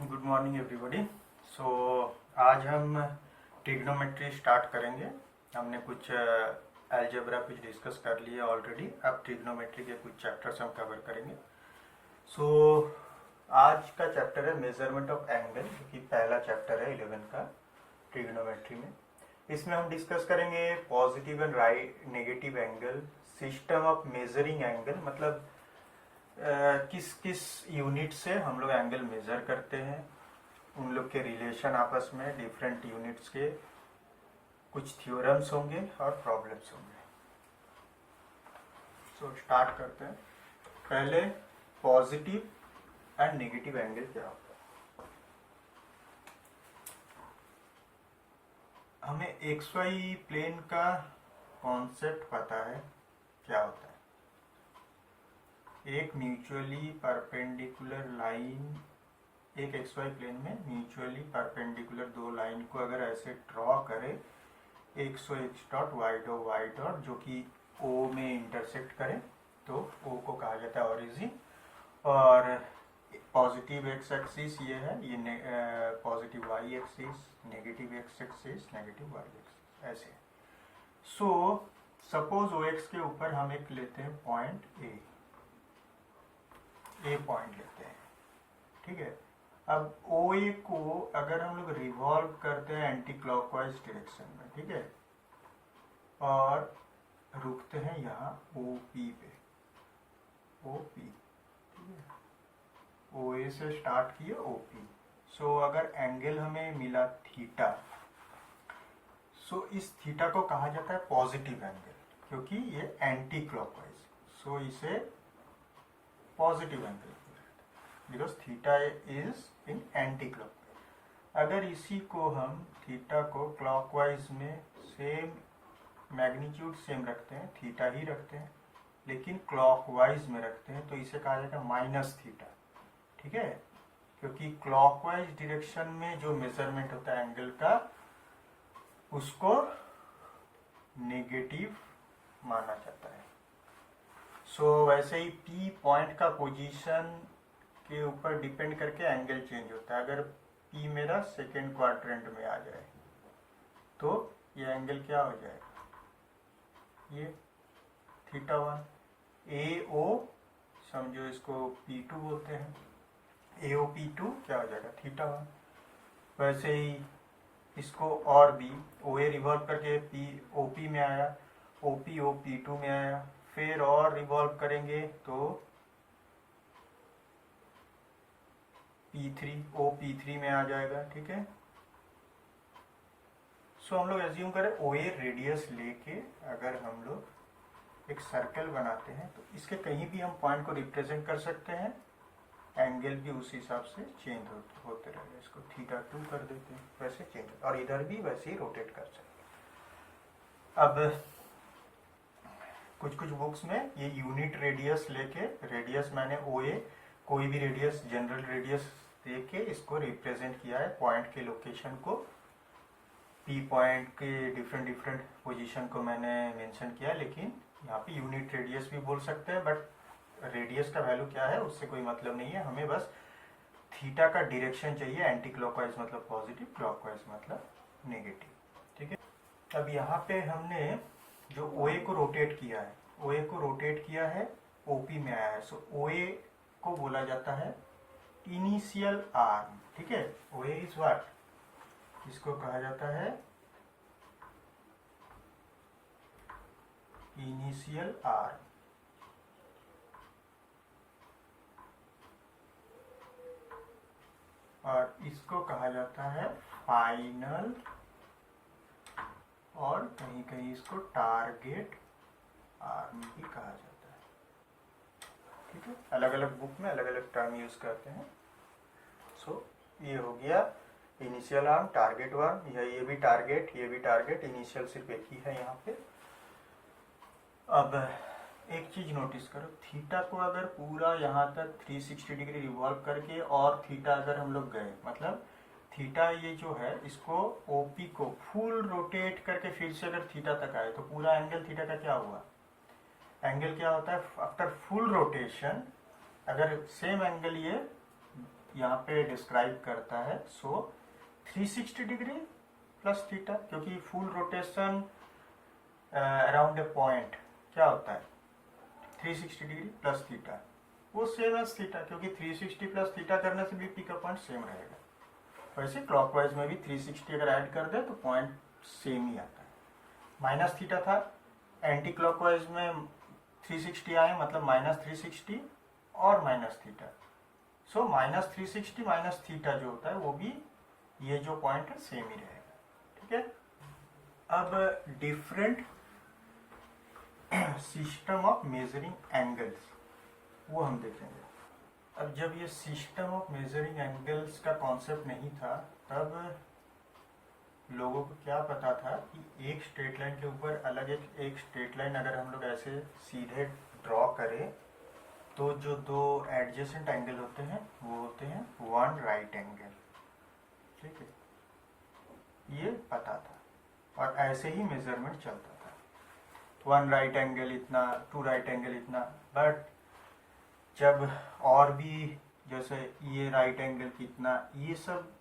Good morning everybody. सो आज हम trigonometry start करेंगे। हमने कुछ अलजेब्रा कुछ डिस्कस कर लिया ऑलरेडी। अब ट्रिग्नोमेट्री के कुछ चैप्टर्स हम कवर करेंगे। सो आज का चैप्टर है मेजरमेंट ऑफ एंगल, जो कि पहला चैप्टर है 11 का ट्रिग्नोमेट्री में। इसमें हम डिस्कस करेंगे positive and right negative angle, system of measuring angle, मतलब किस किस यूनिट से हम लोग एंगल मेजर करते हैं, उन लोग के रिलेशन आपस में, डिफरेंट यूनिट्स के कुछ थ्योरम्स होंगे और प्रॉब्लम्स होंगे। सो स्टार्ट करते हैं। पहले पॉजिटिव एंड नेगेटिव एंगल क्या होता है। हमें एक्स वाई प्लेन का कॉन्सेप्ट पता है क्या होता है। एक म्यूचुअली परपेंडिकुलर लाइन, एक एक्स वाई प्लेन में म्यूचुअली परपेंडिकुलर दो लाइन को अगर ऐसे ड्रॉ करें, एक्स डॉट वाई डॉट, जो कि ओ में इंटरसेक्ट करे, तो ओ को कहा जाता है ओरिजिन। और पॉजिटिव एक्स एक्सिस ये है, ये positive Y axis, negative X axis, negative Y axis, ऐसे। सो सपोज ओ एक्स के ऊपर हम एक लेते हैं पॉइंट ए पॉइंट लेते हैं, ठीक है। अब ओ ए को अगर हम लोग रिवॉल्व करते हैं एंटी क्लॉकवाइज डायरेक्शन में, ठीक है, और रुकते हैं यहाँ ओ पी पे, ओ पी, ठीक है, ओ ए से स्टार्ट किए ओ पी। सो अगर एंगल हमें मिला थीटा, सो इस थीटा को कहा जाता है पॉजिटिव एंगल, क्योंकि ये एंटी क्लॉकवाइज। सो इसे positive angle, because theta is in anti clockwise. अगर इसी को हम थीटा को क्लॉकवाइज में सेम मैग्नीट्यूड सेम रखते हैं, थीटा ही रखते हैं, लेकिन क्लॉकवाइज में रखते हैं, तो इसे कहा जाएगा माइनस थीटा, ठीक है। क्योंकि क्लॉकवाइज डायरेक्शन में जो मेजरमेंट होता है एंगल का, उसको नेगेटिव माना जाता है। सो वैसे ही पी पॉइंट का पोजीशन के ऊपर डिपेंड करके एंगल चेंज होता है। अगर पी मेरा सेकेंड क्वाड्रेंट में आ जाए तो ये एंगल क्या हो जाएगा, ये थीटा 1। ए ओ समझो, इसको P2 बोलते हैं, ए ओ P2 क्या हो जाएगा, थीटा 1। वैसे ही इसको और भी ओ ए रिवॉल्व करके पी ओ पी में आया, ओ पी ओ P2 में आया, फिर और रिवॉल्व करेंगे तो P3 ओ P3 में आ जाएगा, ठीक है। सो हम लोग एज्यूम करें ओ ए रेडियस लेके अगर हम लोग एक सर्कल बनाते हैं, तो इसके कहीं भी हम पॉइंट को रिप्रेजेंट कर सकते हैं, एंगल भी उस हिसाब से चेंज होते रहेगा। इसको थीटा 2 कर देते हैं, वैसे चेंज, और इधर भी वैसे ही रोटेट कर सकते हैं। अब कुछ कुछ बुक्स में ये यूनिट रेडियस लेके, रेडियस मैंने ओ ए, कोई भी रेडियस, जनरल रेडियस देके इसको रिप्रेजेंट किया है, पॉइंट के लोकेशन को, पी पॉइंट के डिफरेंट डिफरेंट पोजीशन को मैंने मेंशन किया। लेकिन यहाँ पे यूनिट रेडियस भी बोल सकते हैं, बट रेडियस का वैल्यू क्या है उससे कोई मतलब नहीं है, हमें बस थीटा का डायरेक्शन चाहिए। एंटी क्लॉकवाइज मतलब पॉजिटिव, क्लॉकवाइज मतलब नेगेटिव, ठीक है। अब यहाँ पे हमने जो ओ ए को रोटेट किया है, ओ ए को रोटेट किया है, ओपी में आया है। सो ओ ए को बोला जाता है इनिशियल आर्म, ठीक है। ओ ए इज व्हाट, इसको कहा जाता है इनिशियल आर्म, और इसको कहा जाता है फाइनल, और कहीं कहीं इसको टारगेट आर्म भी कहा जाता है, ठीक है। अलग अलग बुक में अलग अलग टर्म यूज करते हैं। सो ये हो गया इनिशियल आर्म, टारगेट आर्म, ये भी टारगेट, ये भी टारगेट, इनिशियल सिर्फ एक ही है यहाँ पे। अब एक चीज नोटिस करो, थीटा को अगर पूरा यहाँ तक 360 डिग्री रिवॉल्व करके और थीटा अगर हम लोग गए, मतलब थीटा ये जो है, इसको ओपी को फुल रोटेट करके फिर से अगर थीटा तक आए, तो पूरा एंगल थीटा का क्या हुआ, एंगल क्या होता है आफ्टर फुल रोटेशन, अगर सेम एंगल ये यहाँ पे डिस्क्राइब करता है। सो 360 डिग्री प्लस थीटा, क्योंकि full rotation around a point क्या होता है 360 डिग्री प्लस थीटा, वो सेम एज थीटा, क्योंकि 360 प्लस थीटा करने से भी पी का पॉइंट सेम रहेगा। वैसे क्लॉकवाइज में भी 360 अगर ऐड कर दे तो पॉइंट सेम ही आता है। माइनस थीटा था, एंटी क्लॉकवाइज में 360 आए, मतलब माइनस 360 और minus theta. So minus 360 minus theta जो होता है वो भी ये जो पॉइंट है सेम ही रहेगा। ठीक है, अब different system of measuring angles वो हम देखेंगे। अब जब ये सिस्टम ऑफ मेजरिंग एंगल्स का कॉन्सेप्ट नहीं था, तब लोगों को क्या पता था कि एक स्ट्रेट लाइन के ऊपर अलग एक स्ट्रेट लाइन अगर हम लोग ऐसे सीधे ड्रॉ करें तो जो दो एडजेसेंट एंगल होते हैं वो होते हैं वन राइट एंगल। ठीक है, ये पता था और ऐसे ही मेजरमेंट चलता था, वन राइट एंगल इतना, टू राइट एंगल इतना। बट जब और भी जैसे ये राइट एंगल कितना, ये सब,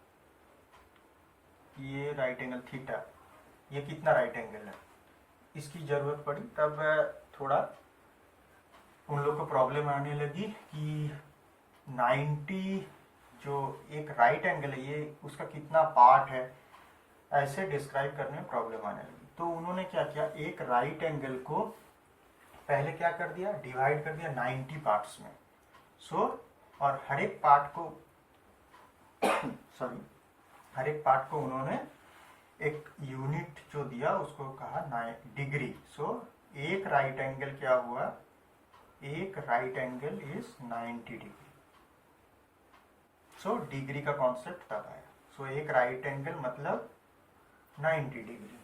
ये राइट एंगल थीटा, ये कितना राइट एंगल है, इसकी जरूरत पड़ी, तब थोड़ा उन लोग को प्रॉब्लम आने लगी कि 90 जो एक राइट एंगल है ये उसका कितना पार्ट है, ऐसे डिस्क्राइब करने में प्रॉब्लम आने लगी। तो उन्होंने क्या किया, एक राइट एंगल को पहले क्या कर दिया, डिवाइड कर दिया 90 पार्ट्स में। और हर एक पार्ट को सॉरी, हर एक पार्ट को उन्होंने एक यूनिट जो दिया उसको कहा डिग्री। एक राइट एंगल क्या हुआ, एक right angle is 90 degree. Degree का कॉन्सेप्ट तब आया। एक राइट एंगल मतलब 90 डिग्री।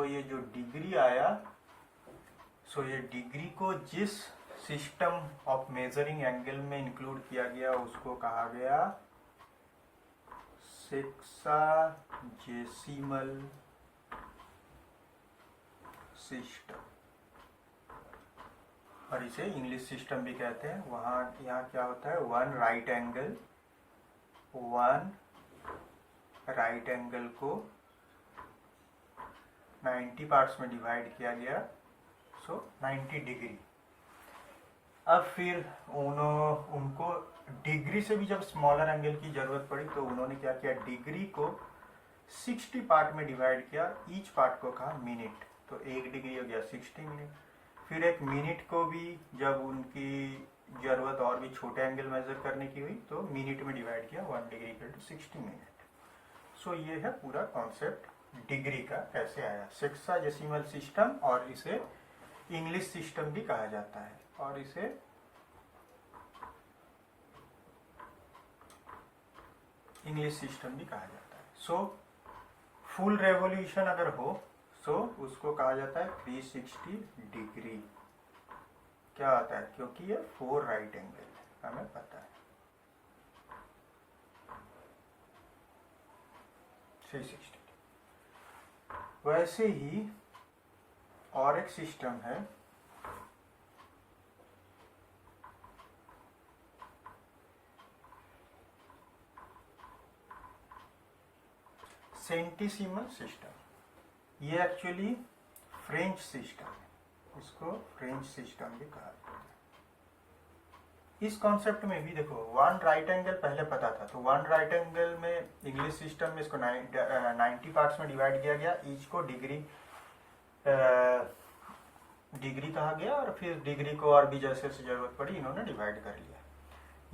ये जो डिग्री आया, ये डिग्री को जिस सिस्टम ऑफ मेजरिंग एंगल में इंक्लूड किया गया उसको कहा गया सेक्साजेसिमल सिस्टम, और इसे इंग्लिश सिस्टम भी कहते हैं। वहाँ यहाँ क्या होता है, वन राइट एंगल को 90 पार्ट्स में डिवाइड किया गया, 90 डिग्री। अब फिर उनको डिग्री से भी जब स्मॉलर एंगल की जरूरत पड़ी तो उन्होंने क्या किया, डिग्री को 60 पार्ट में डिवाइड किया, ईच पार्ट को कहा मिनट, तो 1 डिग्री हो गया 60 मिनट। फिर एक मिनट को भी जब उनकी जरूरत और भी छोटे एंगल मेजर करने की हुई तो मिनट में डिवाइड किया, 1 डिग्री इक्वल टू 60 मिनट। ये है पूरा कॉन्सेप्ट डिग्री का कैसे आया, सेक्साजेसिमल सिस्टम, और इसे इंग्लिश सिस्टम भी कहा जाता है, और इसे इंग्लिश सिस्टम भी कहा जाता है। फुल रेवोल्यूशन अगर हो उसको कहा जाता है 360 डिग्री। क्या आता है, क्योंकि ये 4 राइट एंगल है, हमें पता है 360। वैसे ही और एक सिस्टम है सेंटिसिमल सिस्टम। ये एक्चुअली फ्रेंच सिस्टम है, इसको फ्रेंच सिस्टम भी कहा जाता है। इस कॉन्सेप्ट में भी देखो, वन राइट एंगल पहले पता था, तो वन राइट एंगल में इंग्लिश सिस्टम में इसको 90 पार्ट्स में डिवाइड किया गया, ईच को डिग्री कहा गया, और फिर डिग्री को और भी जैसे जरूरत पड़ी इन्होंने डिवाइड कर लिया।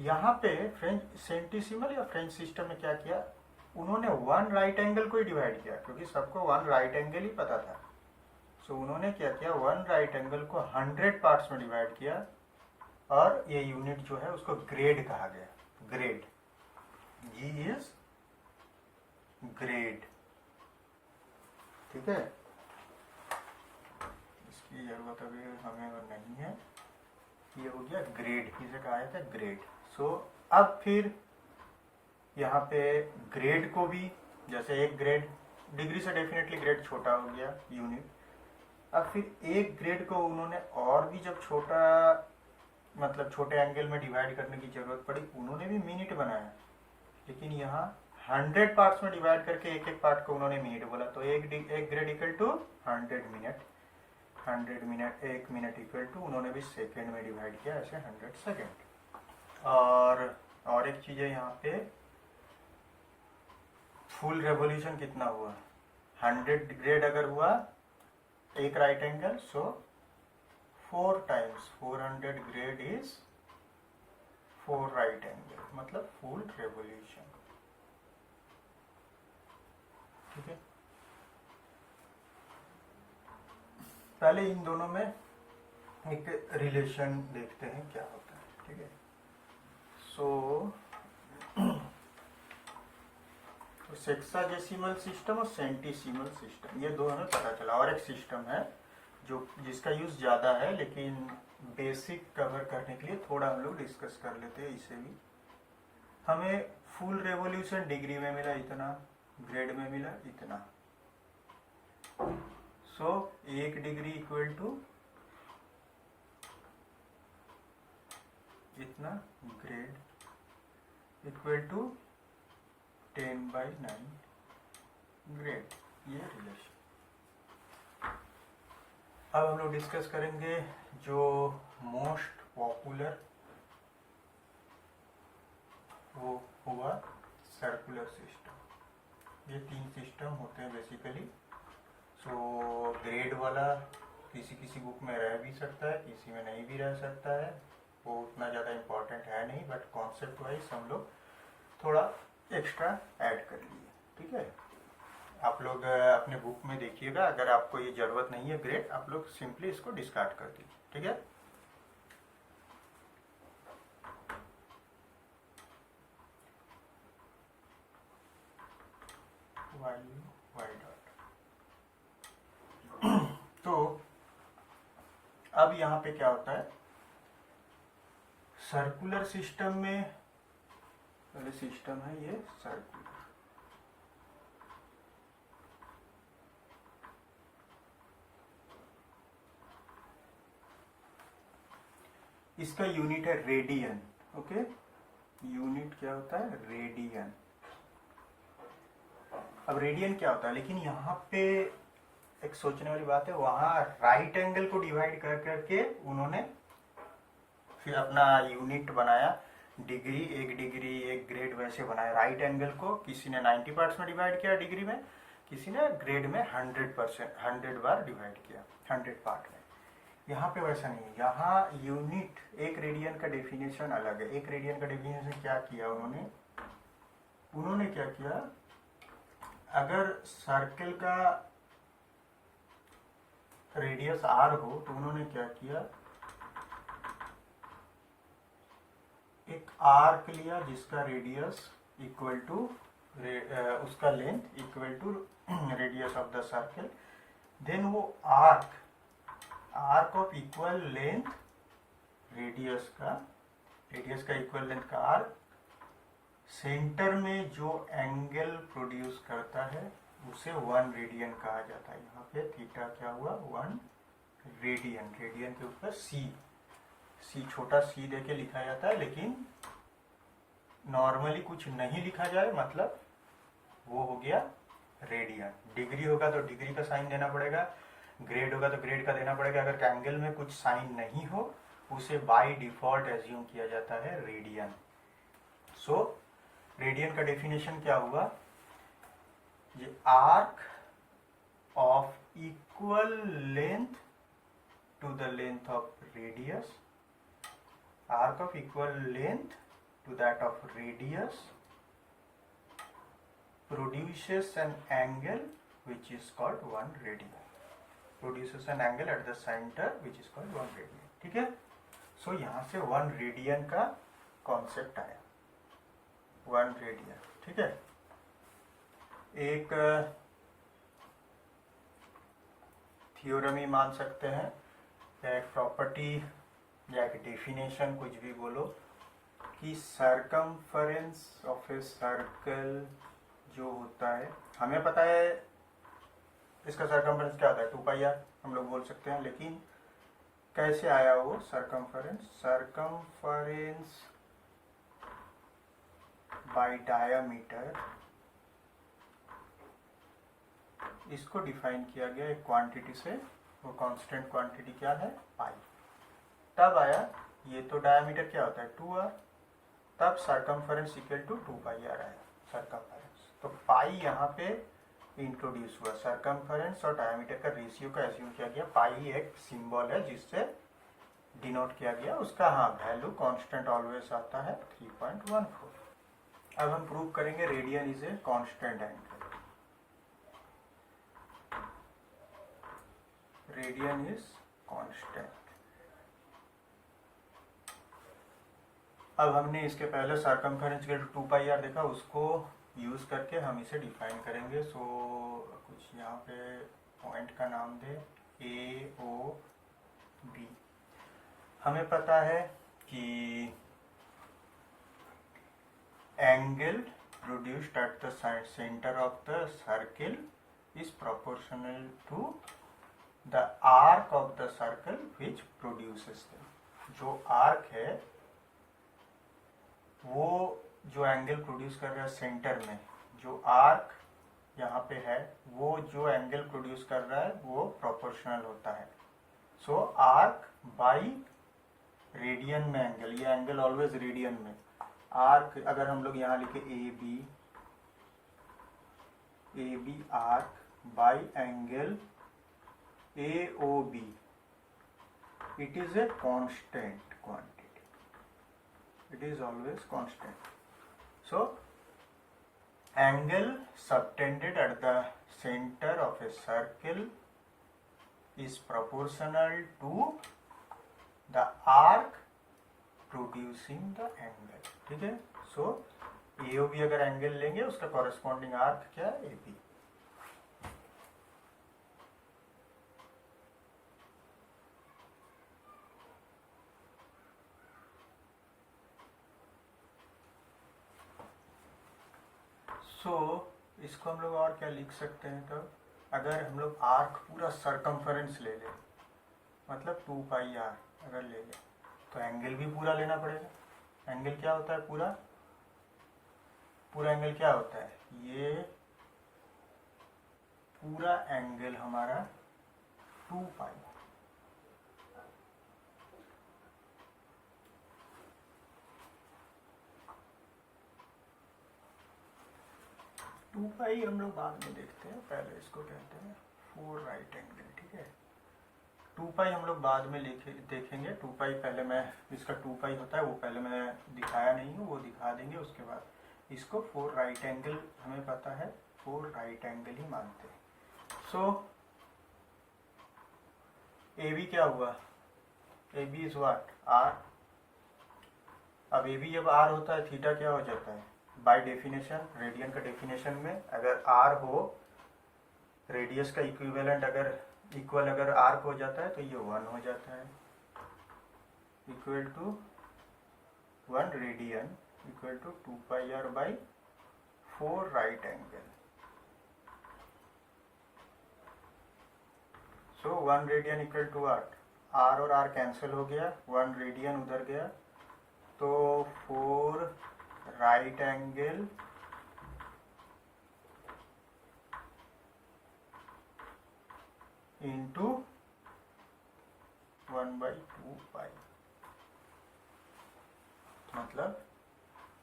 यहाँ पे फ्रेंच सेंटिसिमल या फ्रेंच सिस्टम में क्या किया, उन्होंने वन राइट एंगल को ही डिवाइड किया, क्योंकि सबको वन राइट एंगल ही पता था। उन्होंने क्या किया, वन राइट एंगल को 100 पार्ट्स में डिवाइड किया, और ये यूनिट जो है उसको ग्रेड कहा गया, ग्रेड, G इज ग्रेड। ठीक है, इसकी जरूरत अभी हमें और नहीं है, ये हो गया ग्रेड, इसे कहा जाता है ग्रेड। अब फिर यहाँ पे ग्रेड को भी, जैसे एक ग्रेड, डिग्री से डेफिनेटली ग्रेड छोटा हो गया यूनिट। अब फिर एक ग्रेड को उन्होंने और भी जब छोटा, मतलब छोटे एंगल में डिवाइड करने की जरूरत पड़ी, उन्होंने भी मिनट बनाया। लेकिन यहाँ 100 पार्ट्स में डिवाइड करके एक एक पार्ट को उन्होंने मिनट बोला, तो एक grade equal to 100 minute, 100 minute, 1 minute equal to उन्होंने भी सेकेंड में डिवाइड किया, ऐसे 100 सेकेंड। और एक चीज़ है यहाँ पे, फुल रेवोल्यूशन कितना हुआ, 100 ग्रेड अगर हुआ एक right angle, so 4 times 400 grade is 4 right angle, मतलब फुल रेवोल्यूशन। ठीक है, पहले इन दोनों में एक रिलेशन देखते हैं क्या होता है। ठीक है, सो सेक्साडेसिमल सिस्टम और सेंटीसिमल सिस्टम, ये दो हमें पता चला। और एक सिस्टम है जो जिसका यूज ज़्यादा है, लेकिन बेसिक कवर करने के लिए थोड़ा हम लोग डिस्कस कर लेते हैं इसे भी। हमें फुल रेवोल्यूशन डिग्री में मिला इतना, ग्रेड में मिला इतना, सो 1 डिग्री इक्वल टू इतना, ग्रेड इक्वल टू 10/9 ग्रेड, ये रिलेशन। अब हम लोग डिस्कस करेंगे जो मोस्ट पॉपुलर, वो हुआ सर्कुलर सिस्टम। ये 3 सिस्टम होते हैं बेसिकली। सो ग्रेड वाला किसी किसी बुक में रह भी सकता है, किसी में नहीं भी रह सकता है, वो उतना ज़्यादा इम्पोर्टेंट है नहीं, बट कॉन्सेप्ट वाइज हम लोग थोड़ा एक्स्ट्रा ऐड कर लिए। ठीक है, आप लोग अपने बुक में देखिएगा, अगर आपको ये जरूरत नहीं है ग्रेड, आप लोग सिंपली इसको डिस्कार्ड कर दीजिए। ठीक है, वाई डॉट। तो अब यहाँ पे क्या होता है, सर्कुलर सिस्टम में, पहले सिस्टम है ये सर्कुलर, इसका यूनिट है रेडियन। ओके, यूनिट क्या होता है, रेडियन। अब रेडियन क्या होता है, लेकिन यहाँ पे एक सोचने वाली बात है, वहां राइट एंगल को डिवाइड कर करके उन्होंने फिर अपना यूनिट बनाया, डिग्री, 1 डिग्री 1 ग्रेड वैसे बनाया। राइट एंगल को किसी ने 90 पार्ट्स में डिवाइड किया डिग्री में, किसी ने ग्रेड में 100 बार डिवाइड किया 100 पार्ट में। यहाँ पे वैसा नहीं है, यहाँ यूनिट, 1 रेडियन का डेफिनेशन अलग है। 1 रेडियन का डेफिनेशन क्या किया उन्होंने क्या किया, अगर सर्कल का रेडियस r हो तो उन्होंने क्या किया, एक आर्क लिया जिसका रेडियस इक्वल टू उसका length equal to radius of the circle, then वो arc of equal length, radius का इक्वल लेंथ का आर्क सेंटर में जो एंगल प्रोड्यूस करता है उसे 1 रेडियन कहा जाता है। यहाँ पे थीटा क्या हुआ, 1 रेडियन। रेडियन के ऊपर सी छोटा सी देके लिखा जाता है, लेकिन नॉर्मली कुछ नहीं लिखा जाए मतलब वो हो गया रेडियन। डिग्री होगा तो डिग्री का साइन देना पड़ेगा, ग्रेड होगा तो ग्रेड का देना पड़ेगा। अगर एंगल में कुछ साइन नहीं हो उसे बाय डिफॉल्ट एज्यूम किया जाता है रेडियन। सो रेडियन का डेफिनेशन क्या हुआ, ये arc of equal length to the length of radius, arc of equal length to that of radius produces an angle which is called 1 radian, produces an angle at the center which is called 1 radian। ठीक है, सो यहाँ से 1 radian का concept आया, 1 radian. ठीक है, एक theorem ही मान सकते हैं, या एक प्रॉपर्टी या एक डेफिनेशन, कुछ भी बोलो, कि सरकमफरेंस ऑफ ए सर्कल जो होता है, हमें पता है इसका सरकमफरेंस क्या होता है, 2πr हम लोग बोल सकते हैं, लेकिन कैसे आया वो सरकमफरेंस बाय डायामीटर, इसको डिफाइन किया गया एक क्वांटिटी से, वो कांस्टेंट क्वांटिटी क्या है, पाई। तब आया, ये तो डायामीटर क्या होता है 2r, तब circumference equal to 2 pi r आया सरकमफेरेंस। तो पाई यहाँ पे इंट्रोड्यूस हुआ, सरकमफेरेंस और डायमीटर का रेशियो का एज्यूम किया गया। पाई एक सिंबल है जिससे डिनोट किया गया, उसका हाँ वैल्यू कांस्टेंट ऑलवेज आता है 3.14। अब हम प्रूव करेंगे radian is a constant angle. Radian is constant. अब हमने इसके पहले सरकमफेरेंस के 2 पाई आर देखा, उसको यूज करके हम इसे डिफाइन करेंगे। सो कुछ यहाँ पे पॉइंट का नाम दे ए ओ बी। हमें पता है कि angle produced at the centre of the circle is proportional to the arc of the circle which produces them. जो आर्क है वो जो एंगल प्रोड्यूस कर रहा है सेंटर में, जो आर्क यहाँ पे है, वो जो एंगल प्रोड्यूस कर रहा है वो प्रोपोर्शनल होता है। सो आर्क बाई रेडियन में एंगल, ये एंगल ऑलवेज रेडियन में। आर्क अगर हम लोग यहाँ लिखे A B arc by angle A O B, it is a constant quantity, it is always constant. So angle subtended at the center of a circle is proportional to the arc producing the angle. ठीक है। सो AOB अगर angle लेंगे उसका corresponding arc क्या है, AB। इसको हम लोग और क्या लिख सकते हैं, तब अगर हम लोग आर्क पूरा सरकमफेरेंस ले लें, मतलब 2 पाई आर अगर ले लें, तो एंगल भी पूरा लेना पड़ेगा। एंगल क्या होता है, पूरा एंगल क्या होता है, ये पूरा एंगल हमारा 2 पाई। टू पाई हम लोग बाद में देखते हैं, पहले इसको कहते हैं 4 राइट एंगल। ठीक है। 2 पाई हम लोग बाद में देखेंगे। 2 पाई पहले मैं, इसका 2 पाई होता है वो पहले मैं दिखाया नहीं हूँ, वो दिखा देंगे उसके बाद। इसको 4 राइट एंगल हमें पता है, 4 राइट एंगल ही मानते हैं। सो ए बी क्या हुआ, A B is what, R. अब ए बी जब आर होता है, थीटा क्या हो जाता है, बाय डेफिनेशन, रेडियन का डेफिनेशन में अगर आर हो, रेडियस का इक्विवेलेंट अगर इक्वल अगर आर्क हो जाता है तो ये 1 हो जाता है, equal to 1 radian equal to 2 pi R by 4 right angle. So 1 radian equal to R, R और आर कैंसिल हो गया, 1 रेडियन उधर गया, तो 4 राइट एंगल इंटू 1/2 पाई, मतलब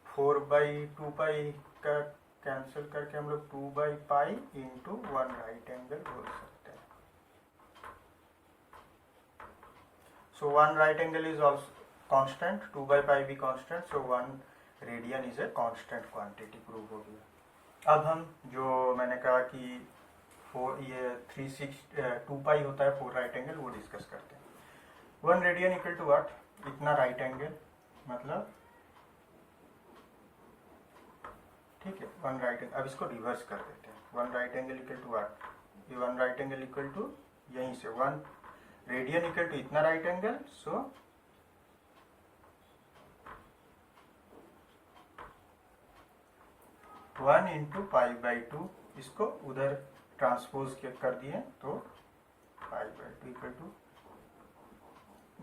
4/2 पाई का कैंसिल करके हम लोग 2/पाई इंटू 1 राइट एंगल बोल सकते हैं। So 1 right angle is also constant, 2/पाई भी constant, so 1 radian is a constant quantity prove हो गया। अब हम जो मैंने कहा कि 2 पाई होता है 4 राइट एंगल, वो डिस्कस करते हैं। 1 रेडियन इक्वल टू व्हाट, इतना राइट एंगल, मतलब ठीक है 1 राइट एंगल। अब इसको रिवर्स कर देते हैं, 1 right angle equal to what, ये 1 राइट एंगल इक्वल टू यहीं से 1 रेडियन इक्वल टू इतना राइट एंगल, सो 1 इंटू पाई/2, इसको उधर ट्रांसपोज कर दिए तो पाई/2 equal to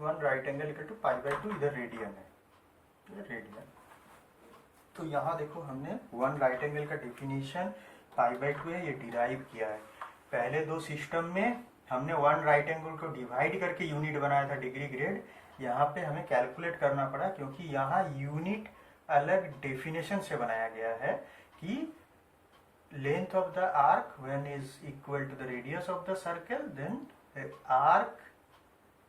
1 right angle equal to पाई/2, इधर रेडियन है, ये रेडियन। तो यहाँ देखो हमने वन राइट एंगल का डेफिनेशन π/2 है, ये डिराइव किया है। पहले दो सिस्टम में हमने वन राइट एंगल को डिवाइड करके यूनिट बनाया था डिग्री ग्रेड। यहाँ पे हमें कैलकुलेट करना पड़ा क्योंकि यहाँ यूनिट अलग डेफिनेशन से बनाया गया है कि length of the arc when is equal to the radius of the circle, then arc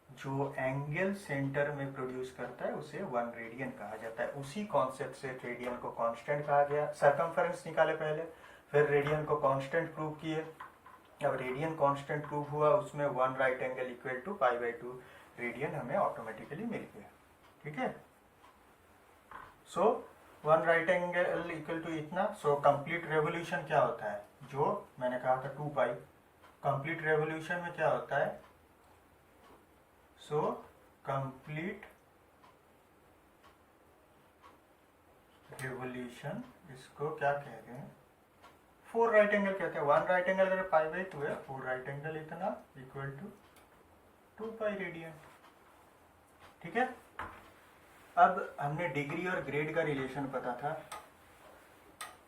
जो एंगल सेंटर में प्रोड्यूस करता है उसे 1 रेडियन कहा जाता है। उसी कॉन्सेप्ट से रेडियन को कांस्टेंट कहा गया। सरकमफेरेंस निकाले पहले, फिर रेडियन को कांस्टेंट प्रूव किए। अब रेडियन कांस्टेंट प्रूव हुआ, उसमें 1 right angle equal to π/2 radian हमें ऑटोमेटिकली मिल गया। ठीक है, so 1 right angle equal to इतना। सो कंप्लीट रेवोल्यूशन क्या होता है, जो मैंने कहा था 2π। कंप्लीट रेवोल्यूशन में क्या होता है, सो कंप्लीट रेवोल्यूशन, इसको क्या कहते हैं, 4 राइट एंगल कहते हैं। 1 राइट एंगल अगर π/2 है, 4 राइट एंगल इतना इक्वल टू 2π रेडियन। ठीक है, अब हमने डिग्री और ग्रेड का रिलेशन पता था।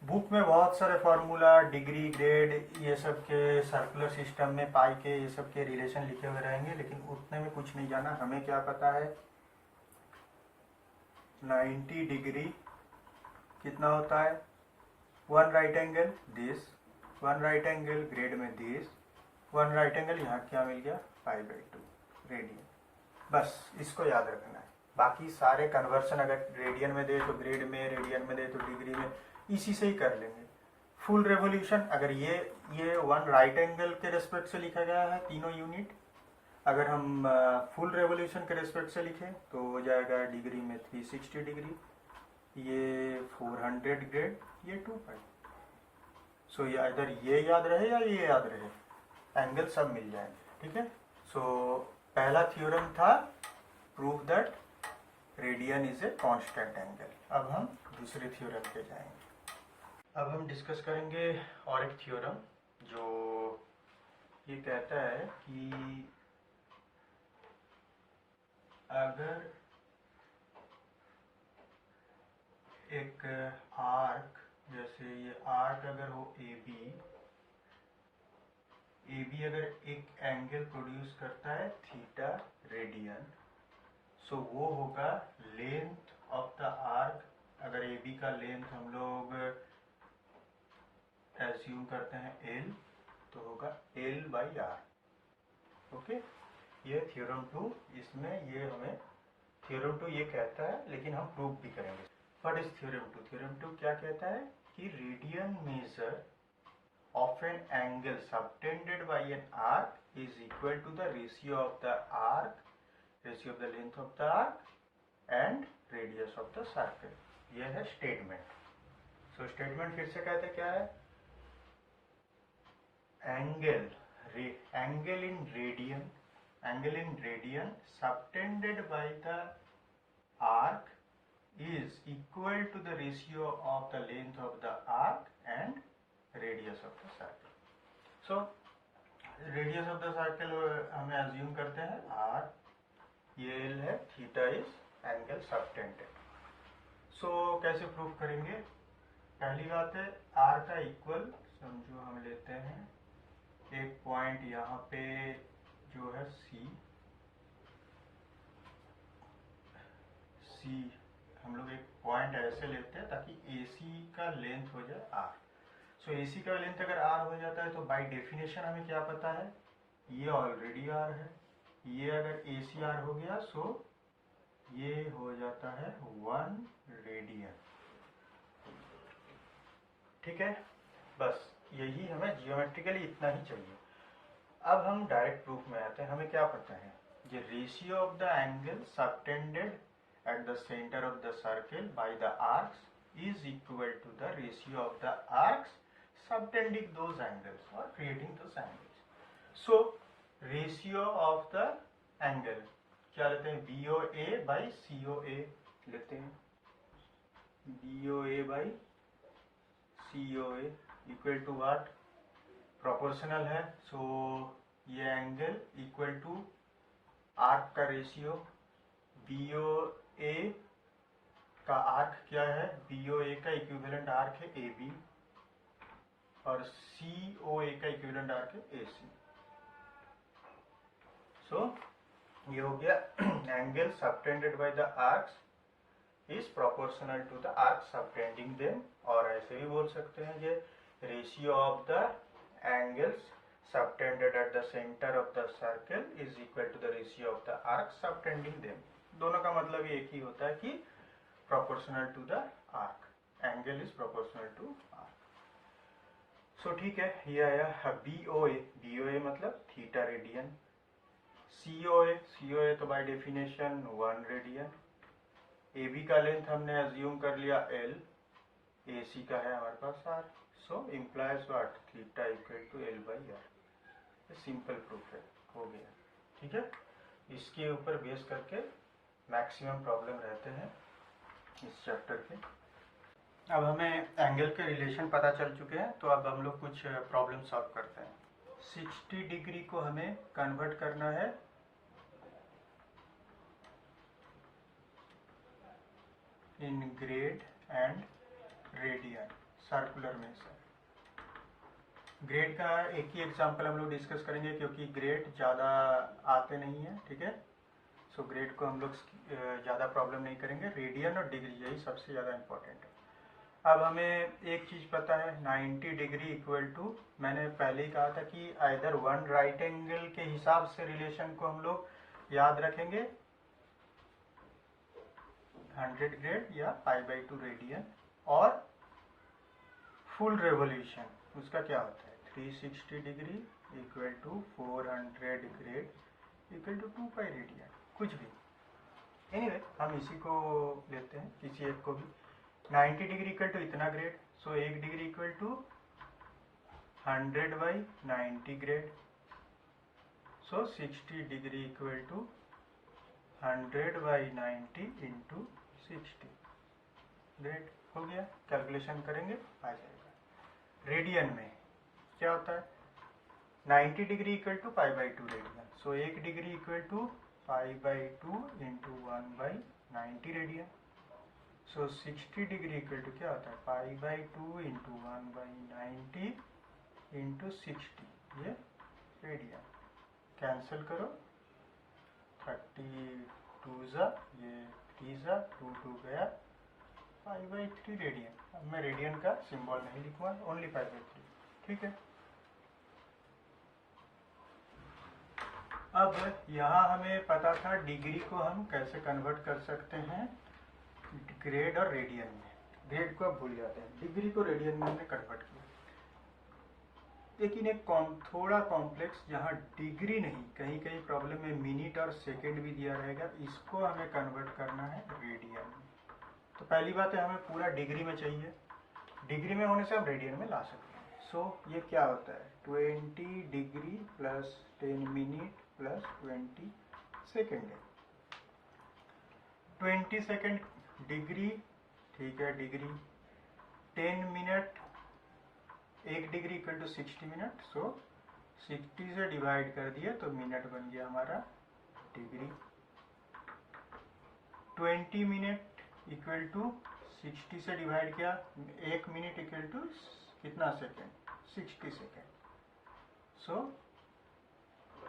बुक में बहुत सारे फॉर्मूला डिग्री ग्रेड ये सब के सर्कुलर सिस्टम में पाई के ये सब के रिलेशन लिखे हुए रहेंगे, लेकिन उतने में कुछ नहीं जाना। हमें क्या पता है, 90 डिग्री कितना होता है, 1 right angle this, 1 right angle grade में दिस, 1 राइट एंगल यहाँ क्या मिल गया π/2 रेडियन। बस इसको याद रखना है। बाकी सारे कन्वर्सन अगर रेडियन में दे तो ग्रेड में, रेडियन में दे तो डिग्री में, इसी से ही कर लेंगे। फुल रेवोल्यूशन अगर ये 1 राइट एंगल के रेस्पेक्ट से लिखा गया है तीनों यूनिट, अगर हम फुल रेवोल्यूशन के रेस्पेक्ट से लिखें तो हो जाएगा डिग्री में 360 डिग्री, ये 400 ग्रेड, ये 2π। सो ये इधर ये याद रहे या ये याद रहे, एंगल सब मिल जाएंगे। ठीक है, सो पहला थ्योरम था prove that radian is a constant angle. अब हम दूसरे थ्योरम पे जाएंगे। अब हम डिस्कस करेंगे और एक थ्योरम जो ये कहता है कि अगर एक आर्क, जैसे ये आर्क अगर हो AB अगर एक एंगल प्रोड्यूस करता है थीटा रेडियन, सो वो होगा लेंथ ऑफ द आर्क। अगर AB का लेंथ हम लोग एज्यूम करते हैं L, तो होगा L/R। ओके, ये थ्योरम 2, इसमें ये हमें थ्योरम 2 ये कहता है, लेकिन हम प्रूव भी करेंगे। What is theorem 2? थ्योरम 2 क्या कहता है कि radian major of an angle subtended by an arc is equal to the ratio of the arc, ratio of the length of the arc and radius of the circle। यह है statement. So statement फिर से कहते क्या है, angle in radian subtended by the arc is equal to the ratio of the length of the arc and radius of the circle. So radius of the circle हमें assume करते हैं R, ये L है, theta is angle subtended. सो कैसे proof करेंगे, पहली बात है R का इक्वल समझो हम लेते हैं एक पॉइंट यहाँ पे जो है C हम लोग एक पॉइंट ऐसे लेते हैं ताकि AC का लेंथ हो जाए R। सो AC का लेंथ अगर R हो जाता है तो बाय डेफिनेशन हमें क्या पता है, ये ऑलरेडी R है, ये अगर AC R हो गया सो ये हो जाता है 1 रेडियन। ठीक है, बस यही हमें जियोमेट्रिकली इतना ही चाहिए। अब हम डायरेक्ट प्रूफ में आते हैं। हमें क्या पता है, ये ratio of the angle subtended at the centre of the circle by the arcs is equal to the ratio of the arcs subtending those angles or creating those angles। so ratio of the angle क्या लेते हैं, BOA by COA लेते हैं, BOA by COA equal to what, proportional है। So ये angle equal to arc का ratio BOA का arc क्या है, BOA का इक्विवेलेंट आर्क है AB और COA का इक्विवेलेंट आर्क है AC। सो ये हो गया angle subtended by the arcs is proportional to the arc subtending them, और ऐसे भी बोल सकते हैं कि ratio of the angles subtended at the centre of the circle is equal to the ratio of the arc subtending them. दोनों का मतलब एक ही होता है कि proportional to the arc, angle is proportional to arc. So ठीक है, ये आया BOA मतलब थीटा रेडियन, COA तो बाय डेफिनेशन 1 रेडियन, AB का लेंथ हमने अज्यूम कर लिया L, AC का है हमारे पास R, so implies what, theta equal to L/R। ये सिंपल प्रूफ है, हो गया। ठीक है, इसके ऊपर बेस करके मैक्सिमम प्रॉब्लम रहते हैं इस चैप्टर के। अब हमें एंगल के रिलेशन पता चल चुके हैं, तो अब हम लोग कुछ प्रॉब्लम सॉल्व करते हैं। 60 डिग्री को हमें कन्वर्ट करना है in grade and radian circular में से। ग्रेड का एक ही एग्जांपल हम लोग डिस्कस करेंगे क्योंकि ग्रेड ज़्यादा आते नहीं है। ठीक है, सो ग्रेड को हम लोग ज़्यादा प्रॉब्लम नहीं करेंगे। रेडियन और डिग्री यही सबसे ज़्यादा इम्पोर्टेंट है। अब हमें एक चीज़ पता है, 90 डिग्री इक्वल टू, मैंने पहले ही कहा था कि आइदर 1 राइट एंगल के हिसाब से रिलेशन को हम लोग याद रखेंगे 100 ग्रेड या π/2 रेडियन, और फुल रेवोल्यूशन उसका क्या होता है 360 degree equal to 400 grade equal to 2 pi radian, कुछ भी। एनीवे हम इसी को लेते हैं, किसी एक को भी। 90 डिग्री इक्वल टू इतना grade, so 1 degree equal to 100/90 grade, so 60 degree equal to 100/90 into 60 grade. हो गया, कैलकुलेशन करेंगे आ जाएगा। रेडियन में क्या होता है, 90 degree equal to π/2 radian, so 1 degree equal to π/2 into 1/90 radian, so 60 degree equal to क्या होता है π/2 इंटू 1/90 इंटू 60, ये रेडियन। कैंसिल करो, 32 ये 3 2 गया, π/3 रेडियन। अब मैं रेडियन का सिंबल नहीं लिखूंगा, ओनली π/3। ठीक है, अब यहाँ हमें पता था डिग्री को हम कैसे कन्वर्ट कर सकते हैं ग्रेड और रेडियन में। ग्रेड को अब भूल जाते हैं, डिग्री को रेडियन में हमने कन्वर्ट किया। लेकिन एक थोड़ा कॉम्प्लेक्स, जहाँ डिग्री नहीं, कहीं कहीं प्रॉब्लम में मिनट और सेकंड भी दिया रहेगा, इसको हमें कन्वर्ट करना है रेडियन में। तो पहली बात है हमें पूरा डिग्री में चाहिए, डिग्री में होने से हम रेडियन में ला सकते हैं। सो ये क्या होता है 20 degree plus 10 minute plus 20 second है। 20 सेकेंड डिग्री, ठीक है, degree 10 minute, 1 degree equal to 60 minute, so 60 से डिवाइड कर दिया तो मिनट बन गया हमारा डिग्री। 20 मिनट इक्वल टू 60 से डिवाइड किया, 1 मिनट इक्वल टू कितना सेकेंड 60 सेकेंड, सो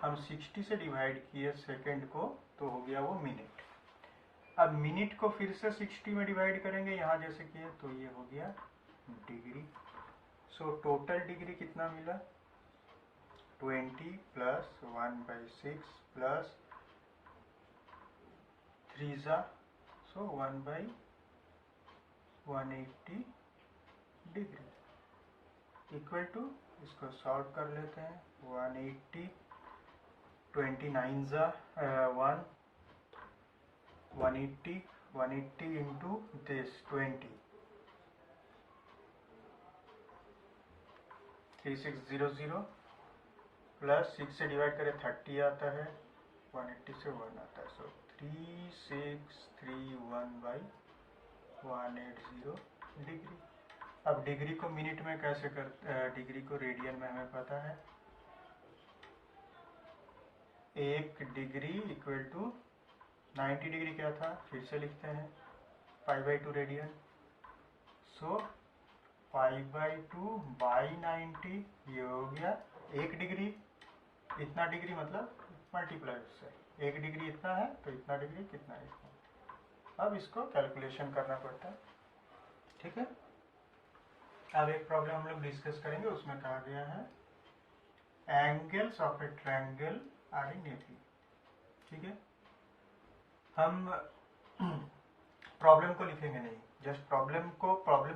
हम 60 से डिवाइड किए सेकेंड को तो हो गया वो मिनट। अब मिनट को फिर से 60 में डिवाइड करेंगे यहाँ जैसे किए, तो ये हो गया डिग्री। सो टोटल डिग्री कितना मिला 20 plus 1/6 plus 3 so 1/180 degree equal to, इसको सॉल्व कर लेते हैं, 180 29 180 इंटू दिस 20 3600 प्लस 6 से डिवाइड करें 30 आता है, 180 से 1 आता है, सो 3631/180 डिग्री। अब डिग्री को मिनट में कैसे डिग्री को रेडियन में हमें पता है, 1 डिग्री इक्वल टू 90 डिग्री क्या था, फिर से लिखते हैं, π/2 रेडियन। सो π/2 बाई 90 ये हो गया 1 डिग्री। इतना डिग्री मतलब मल्टीप्लाई उससे, 1 डिग्री इतना है तो इतना डिग्री कितना है इतना। अब इसको कैलकुलेशन करना पड़ता है, ठीक है। अब एक प्रॉब्लम हम लोग डिस्कस करेंगे, उसमें कहा गया है angles of a triangle are in AP, ठीक है। हम प्रॉब्लम को लिखेंगे नहीं, जस्ट प्रॉब्लम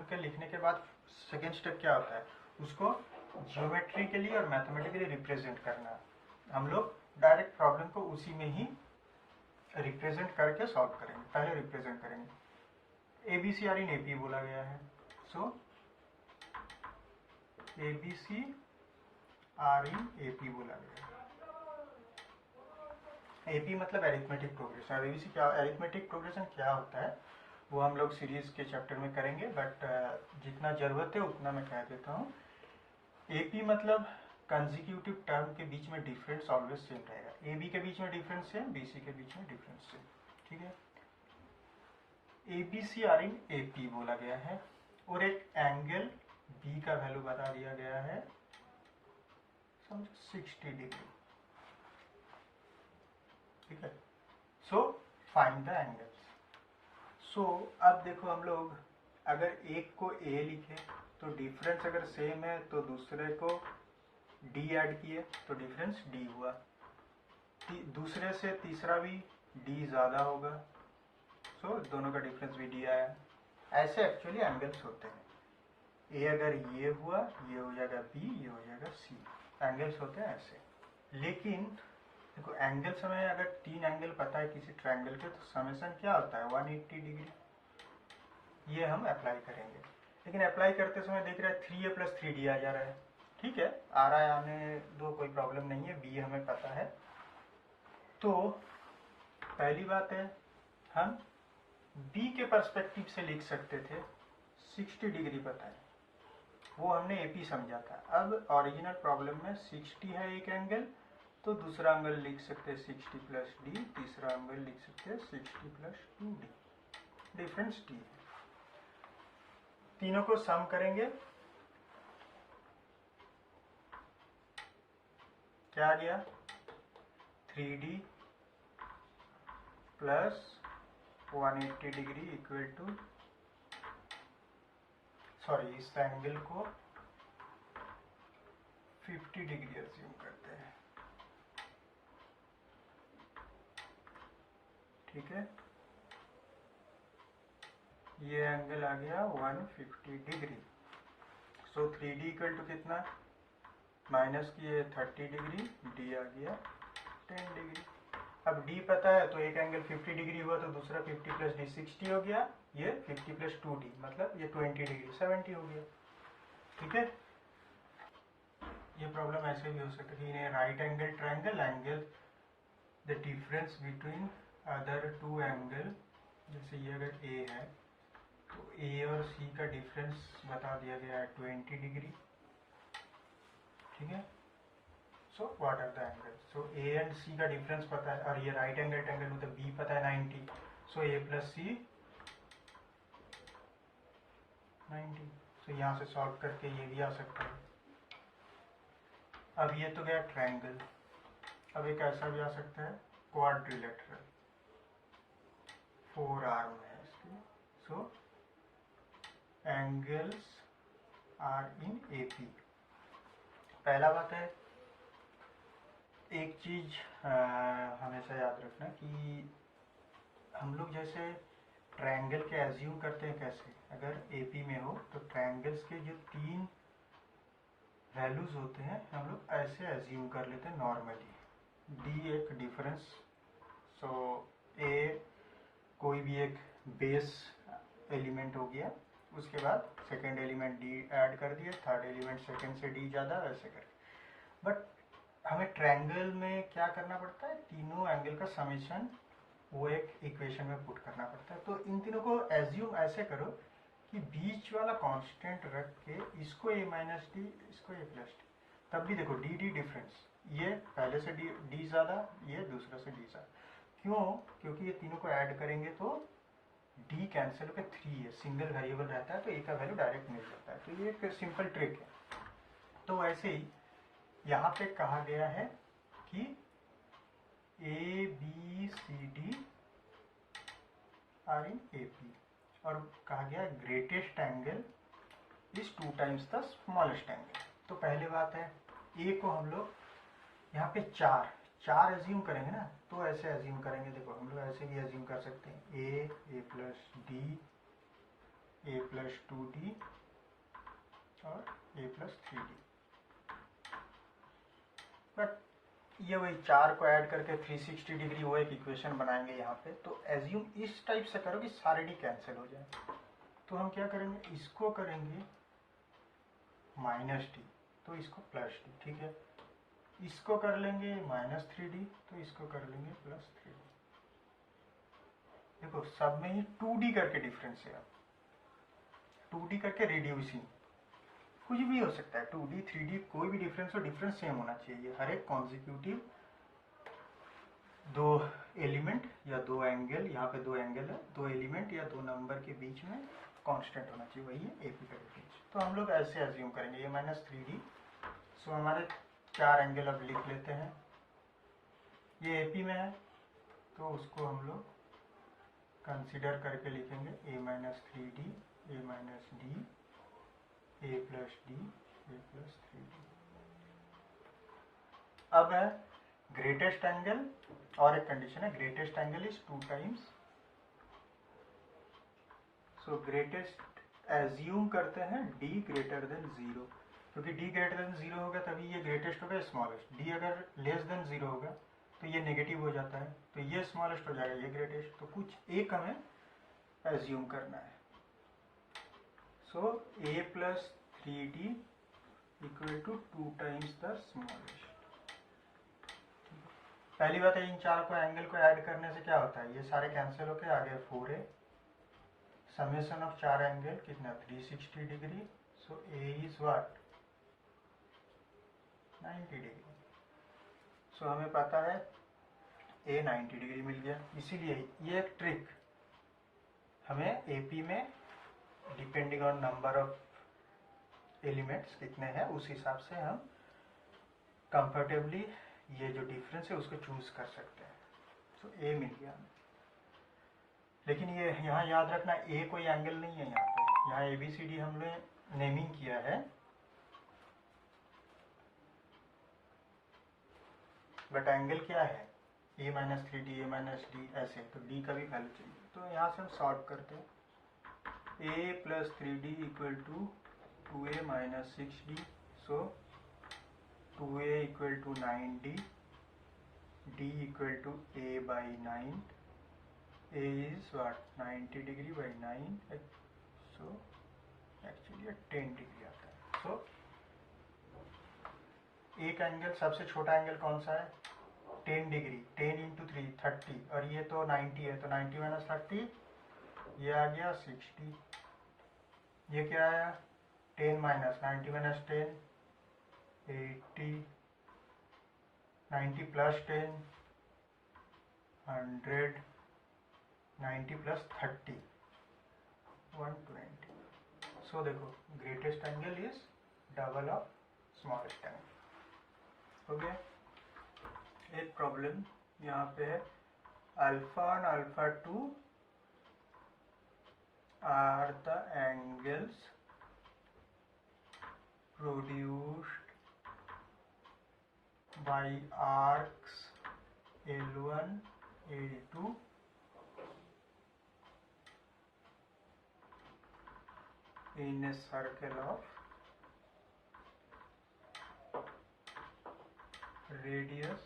के लिखने के बाद सेकेंड स्टेप क्या होता है, उसको ज्योमेट्रिकली और मैथमेटिकली रिप्रेजेंट करना। हम लोग डायरेक्ट प्रॉब्लम को उसी में ही रिप्रेजेंट करके सॉल्व करेंगे। पहले रिप्रेजेंट करेंगे। ABC आर इन AP बोला गया है। सो ABC आर इन AP बोला गया है। AP मतलब एरिथमेटिक प्रोग्रेशन। और ABC क्या, एरिथमेटिक प्रोग्रेशन क्या होता है वो हम लोग सीरीज के चैप्टर में करेंगे, बट जितना जरूरत है उतना मैं कह देता हूँ। AP मतलब कंसेक्यूटिव टर्म के बीच में डिफरेंस ऑलवेज सेम रहेगा। AB के बीच में डिफरेंस सेम, BC के बीच में डिफरेंस सेम, ठीक है। ABC आर इन AP बोला गया है और एक एंगल B का वैल्यू बता दिया गया है समझो 60 डिग्री, ठीक है। So find the angles. So अब देखो हम लोग अगर एक को A लिखे तो डिफरेंस अगर सेम है तो दूसरे को D ऐड किए तो डिफरेंस D हुआ, दूसरे से तीसरा भी D ज़्यादा होगा, सो दोनों का डिफरेंस भी D आया। ऐसे एक्चुअली एंगल्स होते हैं। A अगर ये हुआ ये हो जाएगा B, ये हो जाएगा C। एंगल्स होते हैं ऐसे। लेकिन देखो एंगल हमें अगर 3 एंगल पता है किसी ट्रायंगल के तो समेशन क्या होता है 180 डिग्री। ये हम अप्लाई करेंगे, लेकिन अप्लाई करते समय देख रहे हैं 3A + 3D आ जा रहा है, ठीक है, आ रहा है, आने दो, कोई प्रॉब्लम नहीं है, B हमें पता है। तो पहली बात है हम B के पर्सपेक्टिव से लिख सकते थे, 60 डिग्री पता है, वो हमने AP समझा था। अब ओरिजिनल प्रॉब्लम में 60 है एक एंगल, तो दूसरा एंगल लिख सकते हैं 60 + D, तीसरा एंगल लिख सकते हैं 60 + 2D, डिफरेंस D है। तीनों को सम करेंगे, क्या आ गया 3D + 180 डिग्री इक्वल टू, सॉरी इस एंगल को 50 डिग्री अज्यूम करते हैं, ठीक है। ये एंगल आ गया 150 degree. So 3D equal to कितना, माइनस किए 30 डिग्री, D आ गया 10 डिग्री। अब D पता है तो एक एंगल 50 डिग्री हुआ तो दूसरा 50 + D 60 हो गया, ये 50 + 2D मतलब ये 20 डिग्री 70 हो गया, ठीक है। ये प्रॉब्लम ऐसे भी हो सकता है कि in right angle triangle the difference between other 2 angle, जैसे ये अगर A है तो A और C का डिफरेंस बता दिया गया है 20 डिग्री, ठीक है। So what are the angle, so A and C का डिफरेंस पता है और ये राइट एंगल ट्रायंगल मतलब B पता है 90, सो A + C 90। सो यहाँ से सॉल्व करके ये भी आ सकता है। अब ये तो गया ट्रायंगल, अब एक ऐसा भी आ सकता है क्वाड्रिलेटरल, 4 आर्म है इसके। So angles are in AP। पहला बात है एक चीज हमेशा याद रखना कि हम लोग जैसे ट्रायंगल के एज्यूम करते हैं कैसे, अगर AP में हो तो ट्रायंगल्स के जो 3 वैल्यूज होते हैं हम लोग ऐसे एज्यूम कर लेते हैं नॉर्मली। D एक डिफरेंस, सो A कोई भी एक बेस एलिमेंट हो गया, उसके बाद सेकेंड एलिमेंट D ऐड कर दिए, थर्ड एलिमेंट सेकेंड से D ज़्यादा, वैसे करके। बट हमें ट्रायंगल में क्या करना पड़ता है, तीनों एंगल का समेशन वो एक इक्वेशन में पुट करना पड़ता है। तो इन तीनों को एज्यूम ऐसे करो कि बीच वाला कांस्टेंट रख के इसको A - D, इसको A + D, तब भी देखो D डिफरेंस, ये पहले से D ज़्यादा, ये दूसरे से D ज़्यादा। क्यों, क्योंकि ये तीनों को ऐड करेंगे तो डी कैंसिल होकर 3 है, सिंगल वेरिएबल रहता है तो ए का वैल्यू डायरेक्ट मिल जाता है। तो ये एक सिंपल ट्रिक है। तो वैसे ही यहाँ पे कहा गया है कि A B C D are in A P, और कहा गया greatest angle is 2 times the smallest angle. तो पहले बात है ए को हम लोग यहाँ पे चार एज्यूम करेंगे ना, तो ऐसे एज्यूम करेंगे, देखो हम लोग ऐसे भी एज्यूम कर सकते हैं ए प्लस डी, ए प्लस 2d और ए प्लस 3d। बट ये वही 4 को ऐड करके 360 डिग्री वो एक इक्वेशन बनाएंगे यहाँ पे। तो एज्यूम इस टाइप से करो कि सारे डी कैंसिल हो जाए। तो हम क्या करेंगे, इसको करेंगे -d, तो इसको +d, ठीक है। इसको कर लेंगे -3d, तो इसको कर लेंगे +3d। देखो सब में ही 2d करके डिफरेंस है। अब 2d करके रिड्यूसिंग, कुछ भी हो सकता है, 2d 3d कोई भी डिफरेंस हो, डिफरेंस सेम होना चाहिए। हर एक कॉन्जिक्यूटिव 2 एलिमेंट या 2 एंगल, यहाँ पे 2 एंगल है, 2 एलिमेंट या 2 नंबर के बीच में कांस्टेंट होना चाहिए, वही है एपी का डिफरेंस। तो हम लोग ऐसे एज्यूम करेंगे ये -3d। सो हमारे 4 एंगल अब लिख लेते हैं। ये एपी में है तो उसको हम लोग कंसीडर करके लिखेंगे a -3d, a -d, a + d, a + 3d। अब है ग्रेटेस्ट एंगल, और एक कंडीशन है greatest angle is 2 times. So greatest assume करते हैं d ग्रेटर देन 0, क्योंकि d ग्रेटर देन 0 होगा तभी ये ग्रेटेस्ट होगा स्मॉलेस्ट। d अगर लेस देन 0 होगा तो ये नेगेटिव हो जाता है, तो ये स्मॉलेस्ट हो जाएगा, ये ग्रेटेस्ट। तो कुछ एक हमें एज्यूम करना है। सो a + 3d = 2 times the smallest. पहली बात है इन 4 को एंगल को ऐड करने से क्या होता है, ये सारे कैंसिल होके आगे 4a, समेशन ऑफ 4 एंगल कितना 360 degree. So a is what 90 degree. So हमें पता है a 90 डिग्री मिल गया। इसीलिए ये एक ट्रिक हमें एपी में depending on number of elements कितने हैं उस हिसाब से हम कंफर्टेबली ये जो डिफरेंस है उसको चूज कर सकते हैं। सो ए मिल गया हमें। लेकिन ये यहाँ याद रखना ए कोई एंगल नहीं है, यहाँ पे यहाँ ABCD हमने नेमिंग किया है, बट एंगल क्या है a -3d, a -d ऐसे, तो d का भी वैल्यू चाहिए। तो यहाँ से हम सॉल्व करते हैं a + 3d = 2a - 6d। So 2a = 9d, d = a/9, a is what 90 degree by 9, so actually 10 degree आता है। so एक एंगल सबसे छोटा एंगल कौन सा है 10 डिग्री, 10 × 3 30, और ये तो 90 है, तो 90 - 30 ये आ गया 60। ये क्या आया 10 - 90 - 10 80, 90 + 10 100, 90 + 30 120। सो देखो greatest angle is double of smallest angle. हो गया। एक प्रॉब्लम यहाँ पे है अल्फा और alpha 2 are the angles produced by arcs L1 L2 in a circle of radius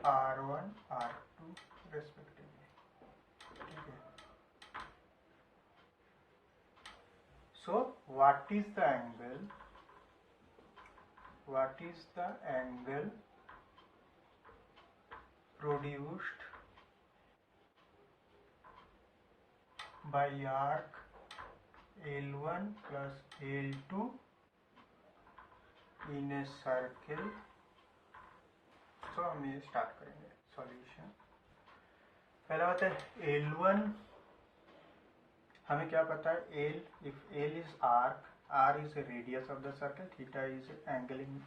R1 R2 respectively, ठीक है। So what is the angle produced by arc L1 plus L2 in a circle। तो हम ये start करेंगे solution. पहला बात है L1 हमें क्या पता है, L, if L is arc, R is radius of the circle, theta is angle in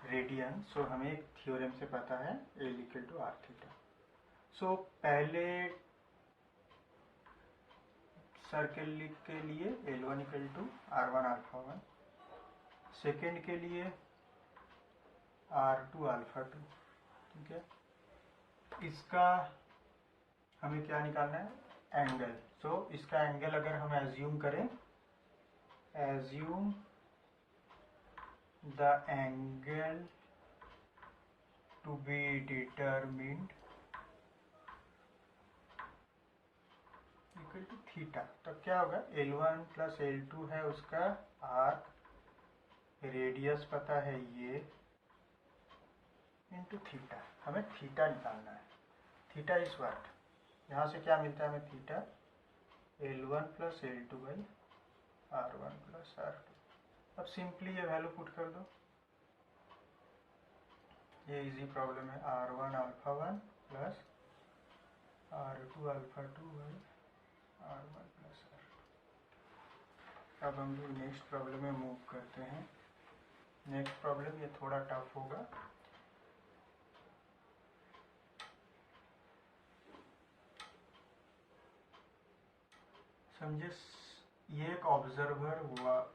radian, so हमें एक थ्योरम से पता है L equal to R theta. So पहले सर्कल के लिए L1 equal to R1 alpha 1, second के लिए R2 अल्फा 2, ठीक है। इसका हमें क्या निकालना है, एंगल। सो इसका एंगल अगर हम एज्यूम करें, assume the angle to be determined equal to theta, तो क्या होगा, L1 प्लस L2 है उसका आर्क, रेडियस पता है ये, इंटू थीटा। हमें थीटा निकालना है। थीटा इज व्हाट, यहाँ से क्या मिलता है हमें, theta L1 plus L2 by R1 plus R2। अब सिंपली ये वैल्यू पुट कर दो, ये इजी प्रॉब्लम है, R1 alpha 1 plus R2 alpha 2 by R1 plus R2। अब हम लोग नेक्स्ट प्रॉब्लम में मूव करते हैं। नेक्स्ट प्रॉब्लम ये थोड़ा टफ होगा। समझे, ये एक ऑब्जर्वर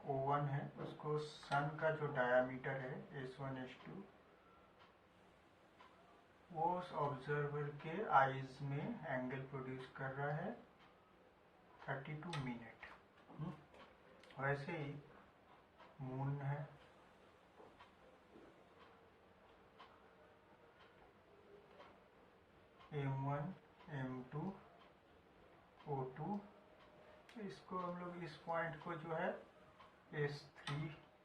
O1 है, उसको सन का जो डायामीटर है S1 S2, वो उस ऑब्जर्वर के आईज में एंगल प्रोड्यूस कर रहा है 32 मिनट। वैसे ही मून है, M1 M2 O2, इसको हम लोग इस पॉइंट को जो है S3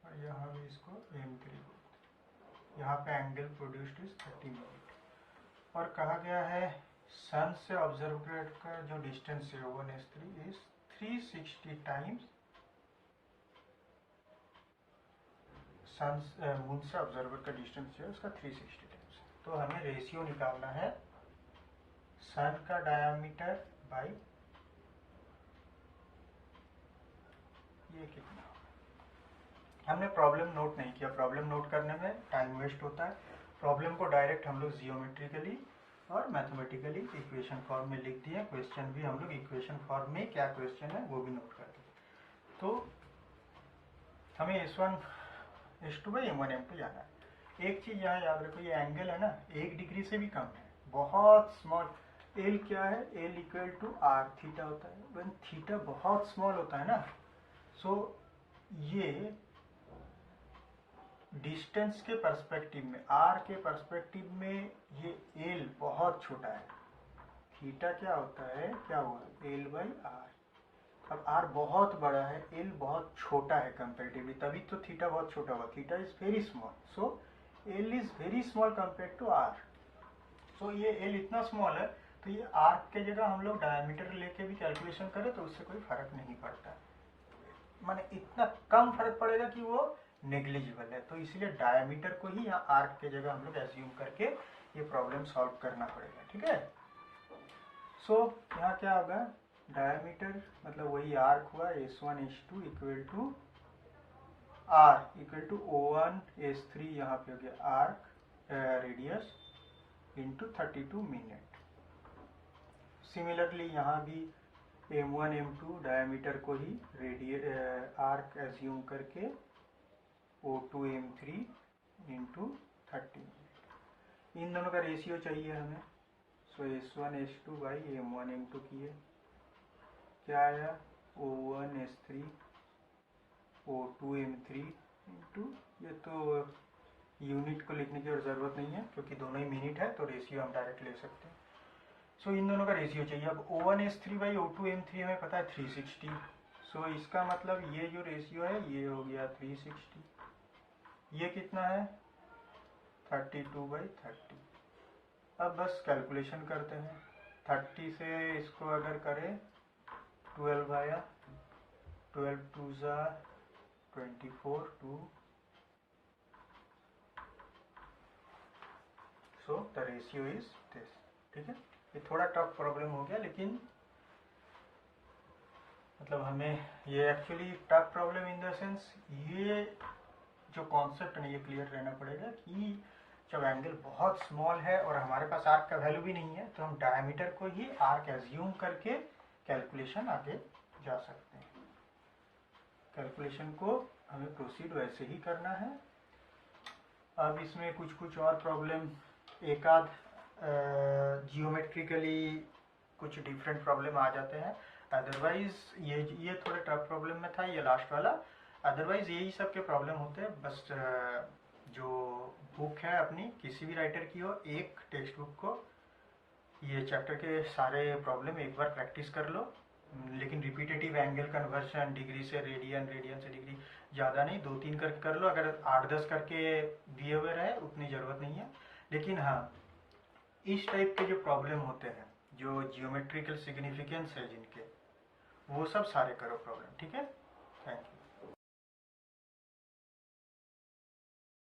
और यहाँ भी इसको M3 बोलते हैं। यहाँ पे एंगल प्रोड्यूस्ड इज 30 मिनट, और कहा गया है सन से ऑब्जर्वर का जो डिस्टेंस है O1 S3 is 360 times sun, moon से ऑब्जर्वर का डिस्टेंस जो है उसका 360 टाइम्स। तो हमें रेशियो निकालना है सन का डायामीटर बाई ये कितना होगा। हमने प्रॉब्लम नोट नहीं किया, प्रॉब्लम नोट करने में टाइम वेस्ट होता है। प्रॉब्लम को डायरेक्ट हम लोग जियोमेट्रिकली और मैथमेटिकली इक्वेशन फॉर्म में लिख दिए। क्वेश्चन भी हम लोग इक्वेशन फॉर्म में क्या क्वेश्चन है वो भी नोट कर दिए। तो हमें S1 S2 by M1 M2 जाना है। एक चीज़ यहाँ याद रखो, ये एंगल है ना 1 डिग्री से भी कम है, बहुत स्मॉल। एल क्या है, L equal to R theta होता है। वन थीटा बहुत स्मॉल होता है ना, सो ये डिस्टेंस के पर्सपेक्टिव में, आर के पर्सपेक्टिव में ये एल बहुत छोटा है। थीटा क्या होता है, क्या हुआ, एल बाई आर। अब आर बहुत बड़ा है, एल बहुत छोटा है कंपेरेटिवली, तभी तो थीटा बहुत छोटा हुआ। Theta is very small, so L is very small compare to R. So ये एल इतना स्मॉल है, तो ये आर के जगह हम लोग डायमीटर लेके भी कैलकुलेशन करें तो उससे कोई फर्क नहीं पड़ता, माने इतना कम फर्क पड़ेगा कि वो नेग्लिजिबल है। तो इसलिए डायमीटर को ही यहाँ आर्क के जगह हम लोग एज्यूम करके ये प्रॉब्लम सॉल्व करना पड़ेगा, ठीक है। सो यहाँ क्या होगा, डायमीटर मतलब वही आर्क हुआ, S1 S2 equal to R equal to O1 S3, यहाँ पे हो गया arc radius into 32 minute. Similarly यहाँ भी M1 M2 डायमीटर को ही आर्क एज्यूम करके O2 M3 इंटू 30 मिनट। इन दोनों का रेशियो चाहिए हमें। सो S1 S2 by M1 M2 किए, क्या आया, O1 S3 O2 M3 into, ये तो यूनिट को लिखने की जरूरत नहीं है क्योंकि दोनों ही मिनट है, तो रेशियो हम डायरेक्ट ले सकते हैं। सो इन दोनों का रेशियो चाहिए। अब O1 S3 by O2 M3 हमें पता है 360, सो इसका मतलब ये जो रेशियो है ये हो गया 360। ये कितना है, 32/30। अब बस कैलकुलेशन करते हैं। 30 से इसको अगर करें 12 आया, 12 2 ज़ा 24 2, so the ratio is this, ठीक है। ये थोड़ा टफ प्रॉब्लम हो गया, लेकिन मतलब हमें ये actually tough problem in the sense, ये जो कॉन्सेप्ट है ये क्लियर रहना पड़ेगा कि जब एंगल बहुत स्मॉल है और हमारे पास आर्क का वैल्यू भी नहीं है तो हम डायमीटर को ही आर्क एज्यूम करके कैलकुलेशन आगे जा सकते हैं। कैलकुलेशन को हमें प्रोसीड वैसे ही करना है। अब इसमें कुछ कुछ और प्रॉब्लम, एक आध जियोमेट्रिकली कुछ डिफरेंट प्रॉब्लम आ जाते हैं। अदरवाइज ये थोड़ा टफ प्रॉब्लम में था ये लास्ट वाला। अदरवाइज यही सब के प्रॉब्लम होते हैं। बस जो बुक है अपनी किसी भी राइटर की हो, एक टेक्स्ट बुक को ये चैप्टर के सारे प्रॉब्लम एक बार प्रैक्टिस कर लो। लेकिन रिपीटेटिव एंगल कन्वर्शन, डिग्री से रेडियन, रेडियन से डिग्री, ज़्यादा नहीं, 2-3 करके कर लो। अगर 8-10 करके दिए हुए रहे उतनी ज़रूरत नहीं है। लेकिन हाँ, इस टाइप के जो प्रॉब्लम होते हैं, जो जियोमेट्रिकल सिग्निफिकेंस है जिनके, वो सब सारे करो प्रॉब्लम। ठीक है, थैंक यू।